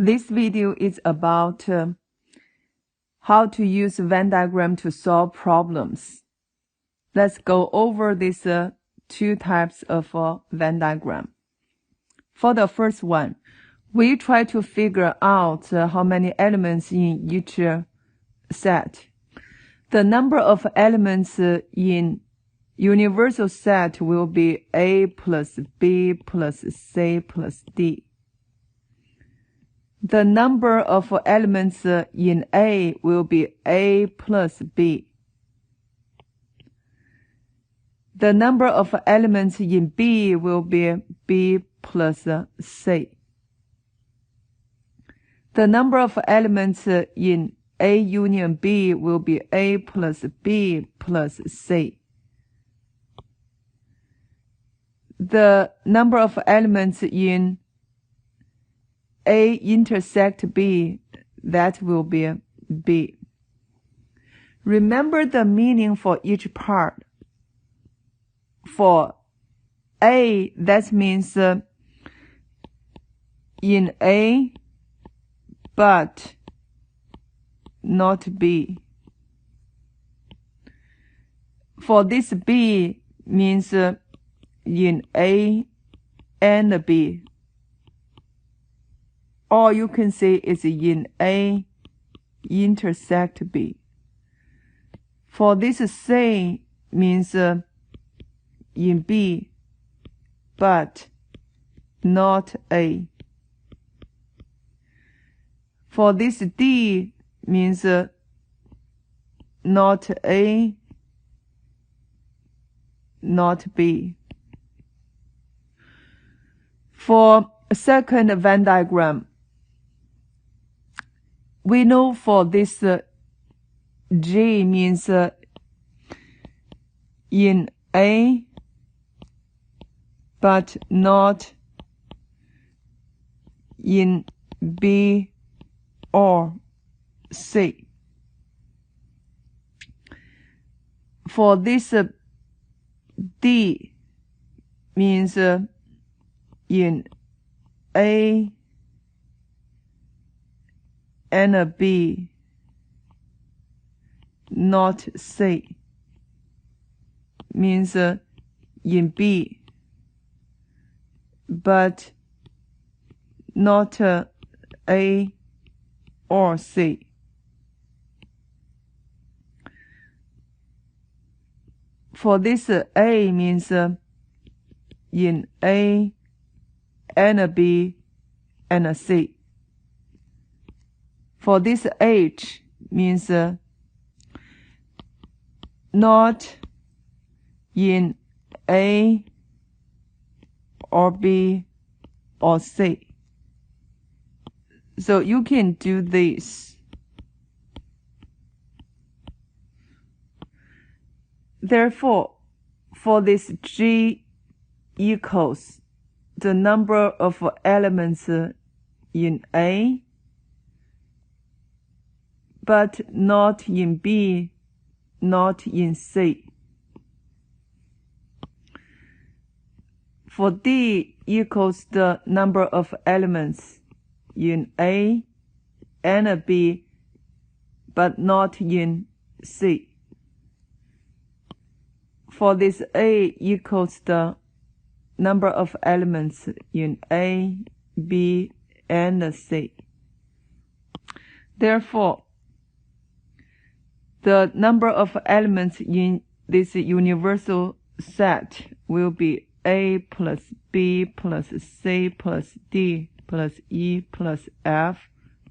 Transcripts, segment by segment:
This video is about how to use Venn diagram to solve problems. Let's go over these two types of Venn diagram. For the first one, we try to figure out how many elements in each set. The number of elements in universal set will be A plus B plus C plus D. The number of elements in A will be A plus B. The number of elements in B will be B plus C. The number of elements in A union B will be A plus B plus C. The number of elements in A intersect B, that will be B. Remember the meaning for each part. For A, that means in A, but not B. For this B means in A and B. Or you can say it's in A intersect B. For this C means in B, but not A. For this D means not A, not B. For second Venn diagram, we know for this G means in A, but not in B or C. For this D means in A and B, not C. Means in B, but not A or C. For this A means in A and B and C. For this H means not in A or B or C. So you can do this. Therefore, for this G equals the number of elements in A, but not in B, not in C. For D equals the number of elements in A and B, but not in C. For this A equals the number of elements in A, B, and C. Therefore, the number of elements in this universal set will be A plus B plus C plus D plus E plus F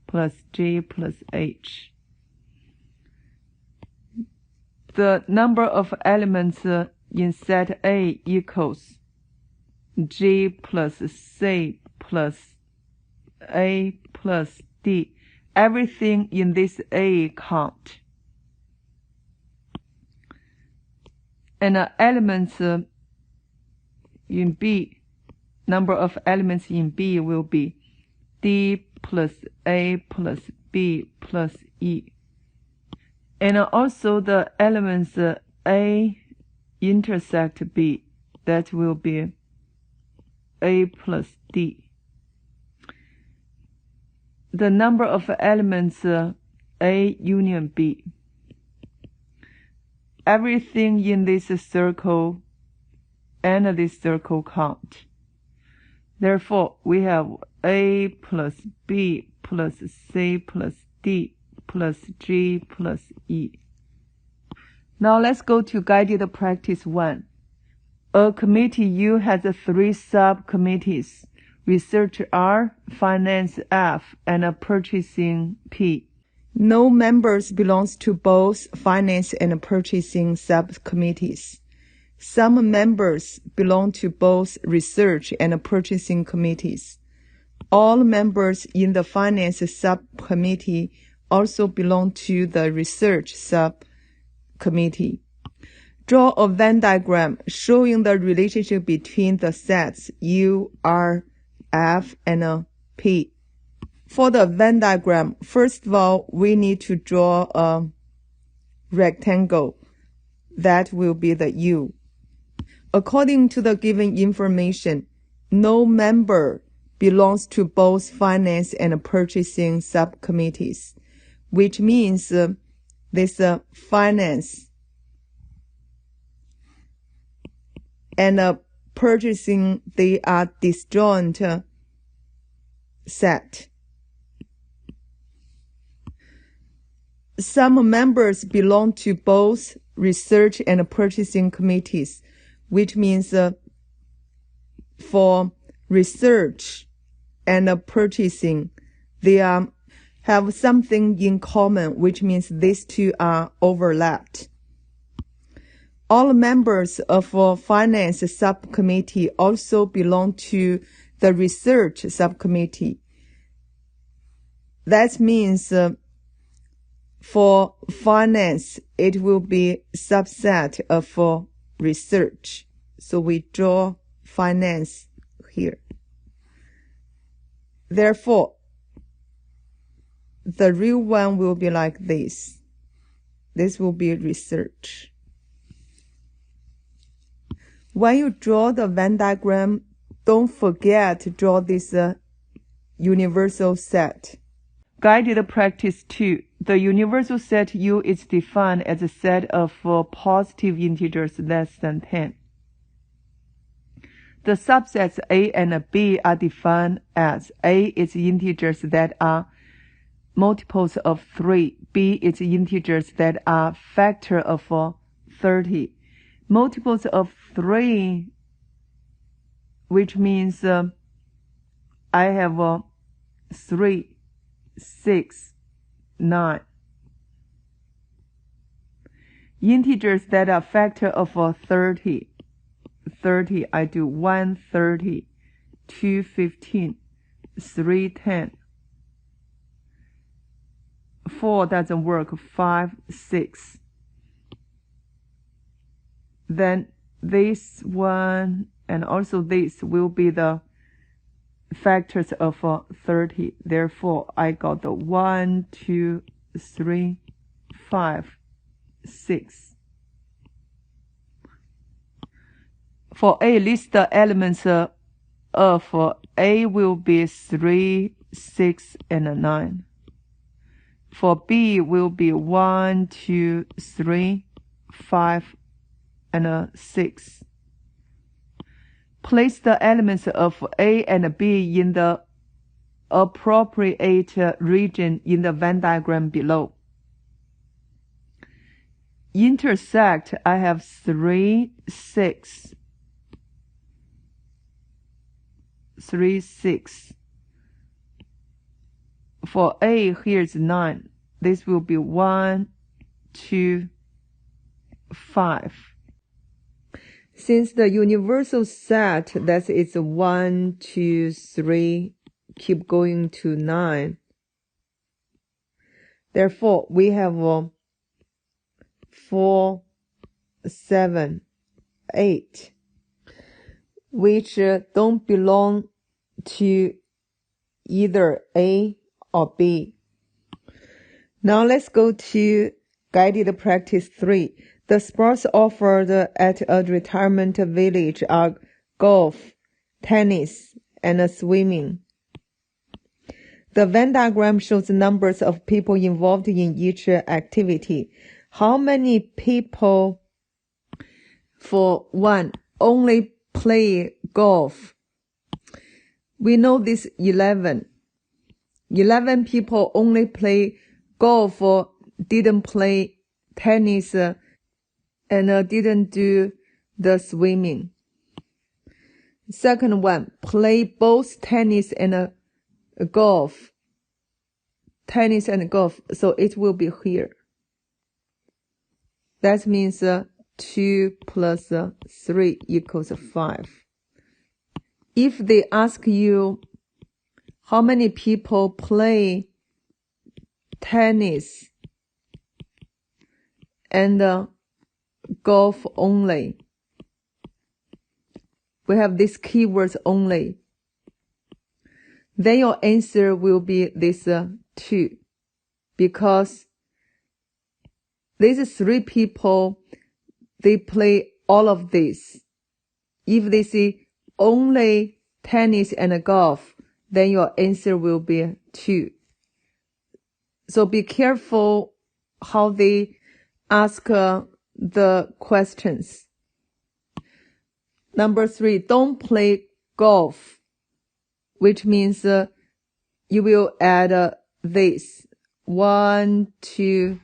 plus G plus H. The number of elements in set A equals G plus C plus A plus D. Everything in this A count. And elements in B, number of elements in B will be D plus A plus B plus E. And also the elements A intersect B, that will be A plus D. the number of elements A union B. Everything in this circle and this circle count. Therefore, we have A plus B plus C plus D plus G plus E. Now let's go to guided practice 1. A committee U has 3 subcommittees: research R, finance F, and purchasing P. No members belongs to both finance and purchasing subcommittees. Some members belong to both research and purchasing committees. All members in the finance subcommittee also belong to the research subcommittee. Draw a Venn diagram showing the relationship between the sets U, R, F, and P. For the Venn diagram, first of all, we need to draw a rectangle. That will be the U. According to the given information, no member belongs to both finance and purchasing subcommittees, which means this finance and purchasing, they are disjoint set. Some members belong to both research and purchasing committees, which means for research and purchasing, they have something in common, which means these two are overlapped. All members of a finance subcommittee also belong to the research subcommittee. That means for finance, it will be subset of research. So we draw finance here. Therefore, the real one will be like this. This will be research. When you draw the Venn diagram, don't forget to draw this universal set. Guided practice 2. The universal set U is defined as a set of positive integers less than 10. The subsets A and B are defined as A is integers that are multiples of 3. B is integers that are factor of 30. Multiples of 3, which means I have 3, 6, 9. Integers that are factor of 30. 30, I do 130, 215, 310. 4 doesn't work, 5, 6. Then this one and also this will be the factors of 30. Therefore, I got the 1, 2, 3, 5, 6. For A, list the elements of A will be 3, 6, and 9. For B will be 1, 2, 3, 5, and 6. Place the elements of A and B in the appropriate region in the Venn diagram below. Intersect, I have 3, 6. 3, 6. For A, here's 9. This will be 1, 2, 5. Since the universal set, that is 1, 2, 3, keep going to 9. Therefore, we have 4, 7, 8, which don't belong to either A or B. Now let's go to guided practice 3. The sports offered at a retirement village are golf, tennis, and swimming. The Venn diagram shows the numbers of people involved in each activity. How many people, for one, only play golf? We know this 11. 11 people only play golf or didn't play tennis and didn't do the swimming. Second one, play both tennis and golf. Tennis and golf, so it will be here. That means 2 plus 3 equals 5. If they ask you how many people play tennis and golf only, we have these keywords only, then your answer will be this 2, because these 3 people, they play all of this. If they say only tennis and golf, then your answer will be 2. So be careful how they ask the questions. Number 3, don't play golf, which means you will add this 1, 2,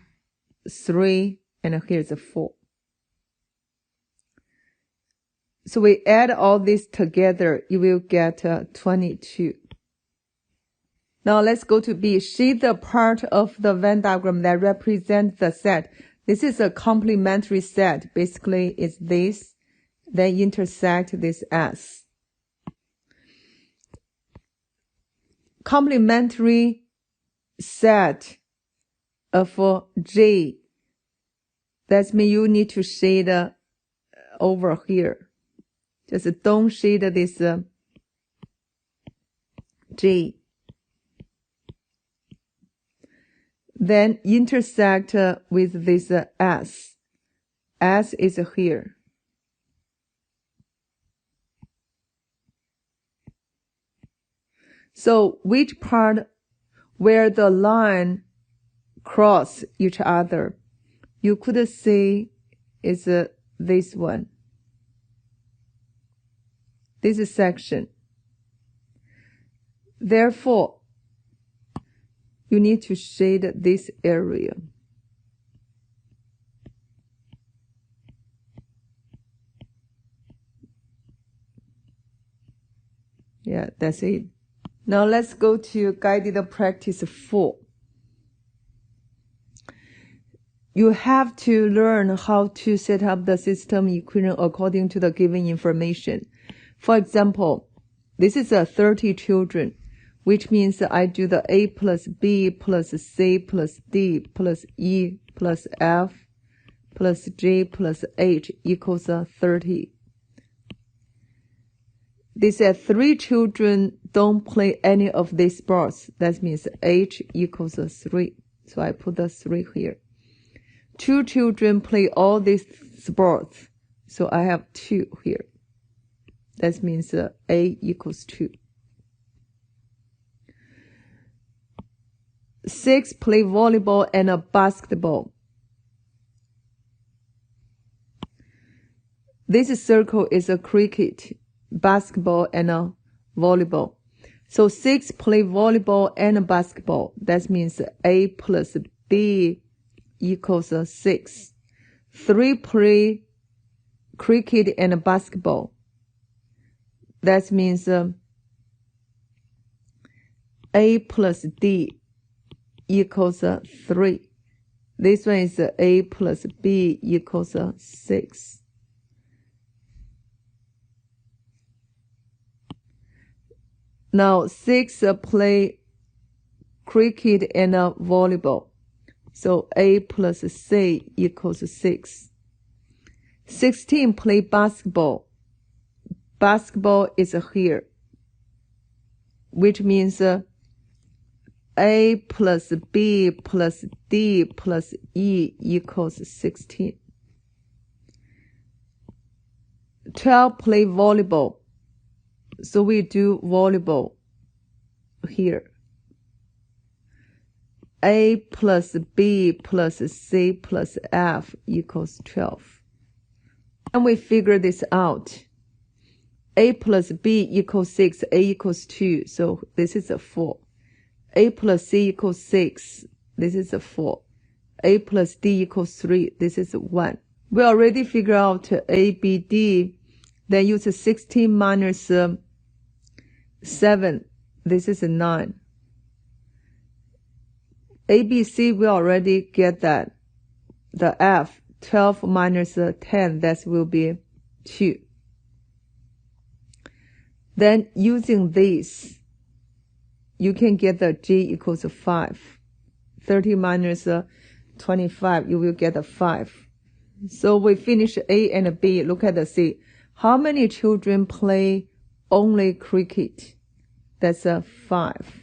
3, and here's a 4. So we add all this together, you will get 22. Now let's go to B. Shade the part of the Venn diagram that represents the set. This is a complementary set. Basically, it's this, then intersect this S. Complementary set of J. That means you need to shade over here. Just don't shade this J. Then intersect with this S. S is here. So which part where the line cross each other, you could say is this one. This section. Therefore, you need to shade this area. Yeah, that's it. Now let's go to guided practice 4. You have to learn how to set up the system equation according to the given information. For example, this is 30 children, which means I do the A plus B plus C plus D plus E plus F plus J plus H equals 30. They said 3 children don't play any of these sports. That means H equals 3. So I put the 3 here. 2 children play all these sports. So I have 2 here. That means A equals 2. 6 play volleyball and basketball. This circle is a cricket, basketball, and volleyball. So 6 play volleyball and basketball. That means A plus B equals 6. 3 play cricket and basketball. That means A plus D equals 3. This one is A plus B equals 6. Now 6 play cricket and volleyball. So A plus C equals 6. 16 play basketball. Basketball is here, which means A plus B plus D plus E equals 16. 12 play volleyball. So we do volleyball here. A plus B plus C plus F equals 12. And we figure this out. A plus B equals 6, A equals 2, so this is a 4. A plus C equals 6, this is a 4. A plus D equals 3, this is a 1. We already figured out A, B, D, then use 16 minus 7, this is a 9. A, B, C, we already get that. The F, 12 minus 10, that will be 2. Then using this, you can get the G equals 5. 30 minus 25, you will get a 5. So we finish A and B. Look at the C. How many children play only cricket? That's a 5.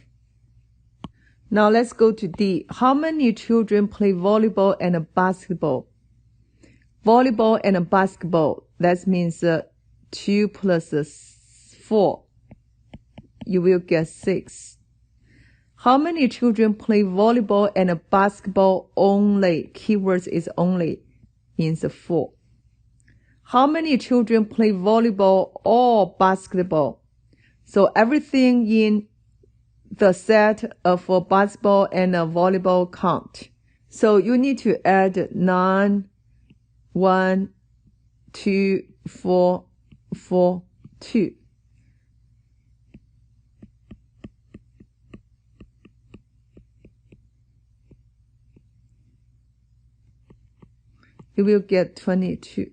Now let's go to D. How many children play volleyball and basketball? Volleyball and basketball, that means 2 plus 4. You will get 6. How many children play volleyball and basketball only? Keywords is only, means 4. How many children play volleyball or basketball? So everything in the set of basketball and volleyball count. So you need to add 9, 1, 2, 4, 4, 2. You will get 22.